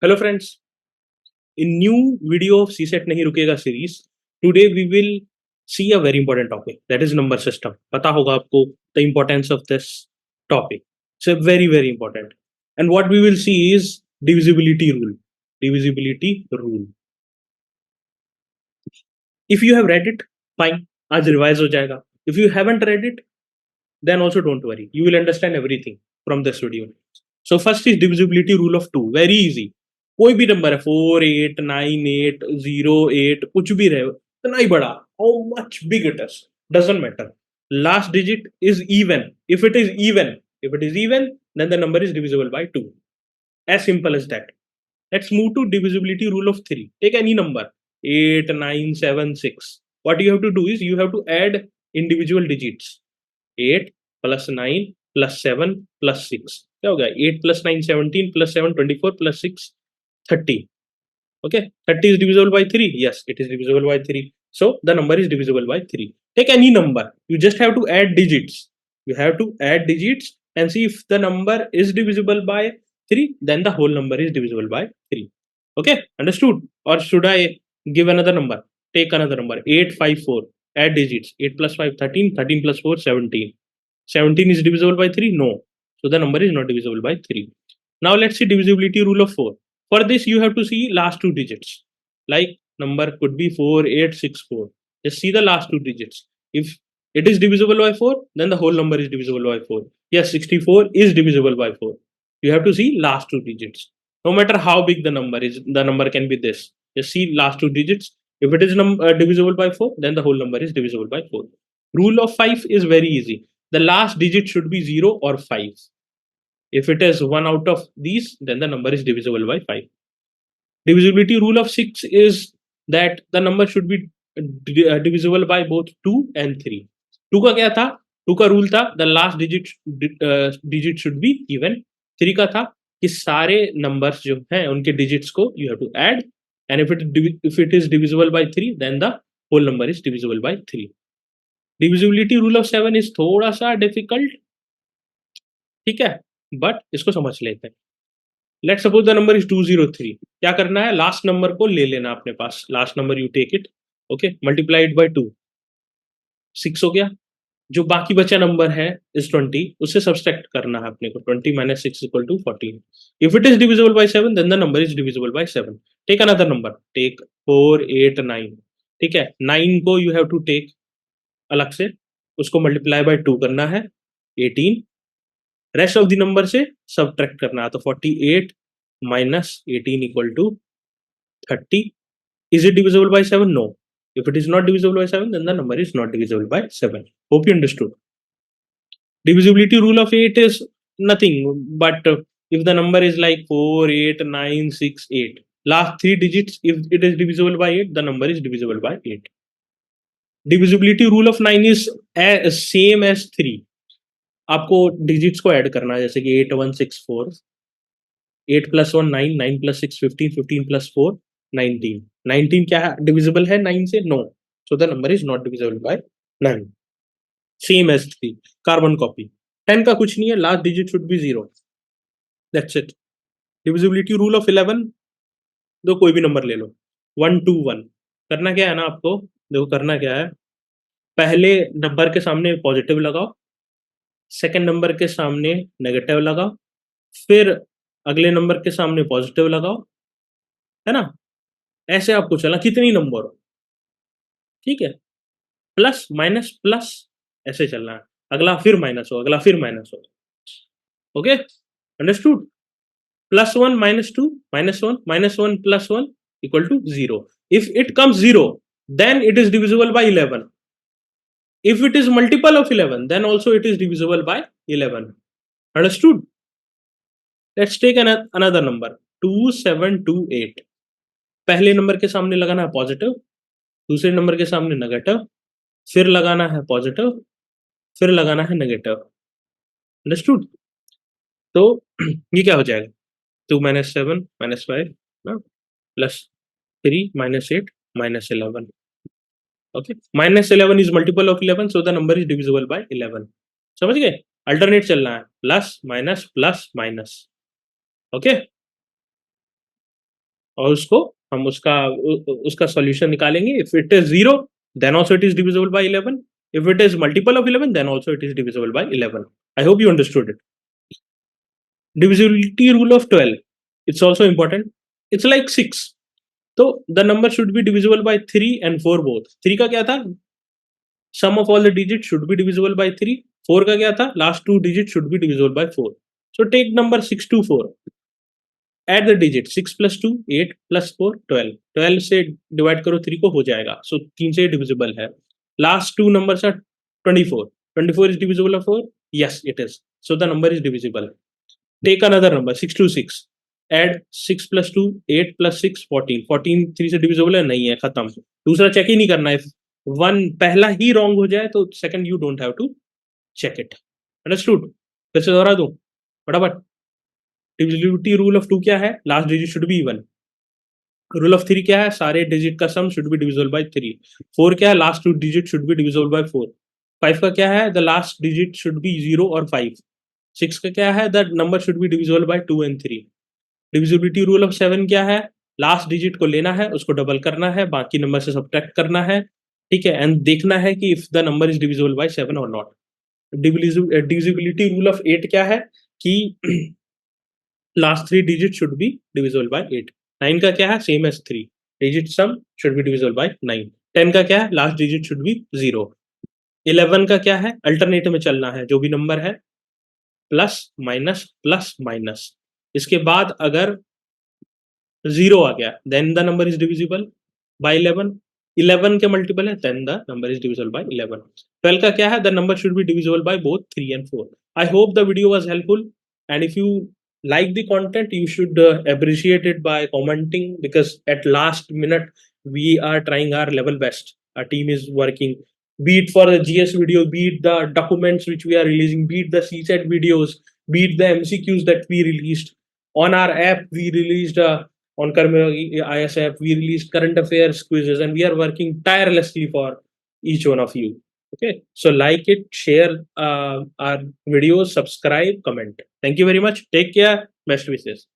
Hello friends, in new video of CSET नहीं रुकेगा series, today we will see a very important topic, that is number system. पता होगा आपको the importance of this topic. So very important. And what we will see is divisibility rule. Divisibility rule. If you have read it, fine. आज revise हो जाएगा. If you haven't read it, then also don't worry. You will understand everything from this video. So first is divisibility rule of 2. Very easy. कोई भी number है 4 8 9 8 0 8 कुछ भी रहे इतना ही बड़ा how much big it is doesn't matter. Last digit is even. If it is even then the number is divisible by 2. As simple as that. Let's move to divisibility rule of 3. Take any number 8 9 7 6. What you have to do is you have to add individual digits. 8 plus 9 plus 7 plus 6. क्या हो गया 8 plus 9 17 plus 7 24 plus 6 30. Okay, 30 is divisible by 3. Yes, it is divisible by 3. So the number is divisible by 3. Take any number. You just have to add digits. You have to add digits and see if the number is divisible by 3, then the whole number is divisible by 3. Okay, understood? Or should I give another number? Take another number 8 5 4. Add digits 8 plus 5 13, 13 plus 4 17. 17 is divisible by 3? No. So the number is not divisible by 3. Now let's see divisibility rule of 4. For this, you have to see last two digits. Like number could be 4, 8, 6, 4. Just see the last two digits. If it is divisible by 4, then the whole number is divisible by 4. Yes, 64 is divisible by 4. You have to see last two digits. No matter how big the number is, the number can be this. Just see last two digits. If it is divisible by 4, then the whole number is divisible by 4. Rule of 5 is very easy. The last digit should be 0 or 5. If it is one out of these, then the number is divisible by 5. Divisibility rule of 6 is that the number should be divisible by both 2 and 3. 2 का क्या था? 2 का rule था the last digit should be even. 3 का था कि सारे numbers जो हैं उनके digits को you have to add, and if it is divisible by 3, then the whole number is divisible by 3. Divisibility rule of 7 is थोड़ा सा difficult, ठीक है, बट इसको समझ लेते हैं. Let suppose the number is 203. क्या करना है? लास्ट नंबर को ले लेना अपने पास. Last number you take it. Okay, multiplied by 2. 6 हो गया. जो बाकी बचा नंबर है इज 20, उससे सब्सट्रैक्ट करना है अपने को. 20 minus 6 equal to 14. If it is divisible by 7, then the number is divisible by 7. Take another number. Take 4 8 9. ठीक है, 9 को यू हैव टू टेक अलग से, उसको मल्टीप्लाई बाय 2 करना है 18. रेस्ट ऑफ द नंबर से सब्ट्रैक्ट करना है, तो 48 minus 18 equal to 30. Is it divisible by 7? No. If it is not divisible by 7, then the number is not divisible by 7. Hope you understood. Divisibility rule of 8 is nothing, but if the number is like 4 8 9 6 8, last three digits, if it is divisible by 8, the number is divisible by 8. Divisibility rule of 9 is same as 3. आपको digits को add करना है, जैसे कि 8 1 6 4. 8 plus 1 9, 9 plus 6 15, 15 plus 4 19. 19 क्या है? Divisible है 9 से? No. So the number is not divisible by 9. Same as 3. Carbon copy. 10 का कुछ नहीं है, last digit should be 0. That's it. Divisibility rule of 11. दो कोई भी नंबर ले लो. 1 2 1. करना क्या है ना आपको? देखो करना क्या है, पहले नंबर के सामने पॉजिटिव लगाओ, सेकंड नंबर के सामने नेगेटिव लगाओ, फिर अगले नंबर के सामने पॉजिटिव लगाओ, है ना? ऐसे आपको चला कितनी नंबर हो, ठीक है, प्लस माइनस प्लस ऐसे चलना है. अगला फिर माइनस हो, अगला फिर माइनस हो. Okay, understood? Plus 1 minus 2 minus 1 plus 1 equal to 0. If it comes 0, then it is divisible by 11. If it is multiple of 11, then also it is divisible by 11. Understood? Let's take another number 2728. पहले number के सामने लगाना है positive, दूसरे number के सामने negative, फिर लगाना है पॉजिटिव, फिर लगाना है नेगेटिव. अंडरस्टूड? तो ये क्या हो जाएगा? 2 minus 7 minus 5 plus 3 minus 8 minus 11. Okay, minus 11 is multiple of 11, so the number is divisible by 11. समझ गए? अल्टरनेट चलना है, plus minus plus minus. Okay, और उसको हम उसका सॉल्यूशन निकालेंगे. If it is 0 then also it is divisible by 11. If it is multiple of 11 then also it is divisible by 11. I hope you understood it. Divisibility rule of 12, it's also important. It's like 6. So the number should be divisible by 3 and 4 both. 3 का क्या था? Sum of all the digits should be divisible by 3. 4 का क्या था? Last two digits should be divisible by 4. So take number 6 to 4. Add the digit 6 plus 2 8 plus 4 12. 12 से divide करो 3 को, हो जाएगा. So 3 से डिविजिबल है. Last two numbers are 24. 24 is divisible of 4? Yes, it is. So the number is divisible. Take another number 6 to 6. Add 6 plus 2 8 plus 6 14. 14 3 से divisible है? नहीं है, खत्म. दूसरा चेक ही नहीं करना है. वन पहला ही रॉन्ग हो जाए तो second you don't have to check it. Understood? फिर से दोहरा दूं फटाफट. डिविजिबिलिटी रूल ऑफ 2 क्या है? Last digit should be even. Rule of 3 क्या है? सारे डिजिट का सम शुड बी डिविजिबल बाय 3. 4 क्या है? Last two digit should be divisible bye 4. 5 का क्या है? The last digit should be 0 और 5. 6 का क्या है? The number should be divisible bye 2 and 3. Divisibility rule of 7 क्या है? लास्ट डिजिट को लेना है, उसको डबल करना है, बाकी नंबर से सब्ट्रैक्ट करना है. ठीक है, एंड देखना है कि if the number is divisible by 7 और नॉट. डिविजिबिलिटी रूल ऑफ 8 क्या है? कि last 3 digit should be divisible by 8. 9 का क्या है? Same as 3. Digit sum should be divisible by 9. 10 का क्या है? Last digit should be 0. 11 का क्या है? अल्टरनेटिव में चलना है, जो भी नंबर है प्लस माइनस. इसके बाद अगर 0 आ गया then the number is divisible by 11. 11 के मल्टीपल है then the number is divisible by 11. 12 का क्या है? The number should be divisible by both 3 and 4. I hope the video was helpful, and if you like the content you should appreciate it by commenting, because at last minute we are trying our level best. Our team is working, be it for the GS video, be it the documents which we are releasing, be it the CSET videos, be it the MCQs that we released on our app. We released on Karma IS app, we released current affairs quizzes, and we are working tirelessly for each one of you. Okay, so like it, share our videos, subscribe, comment. Thank you very much. Take care. Best wishes.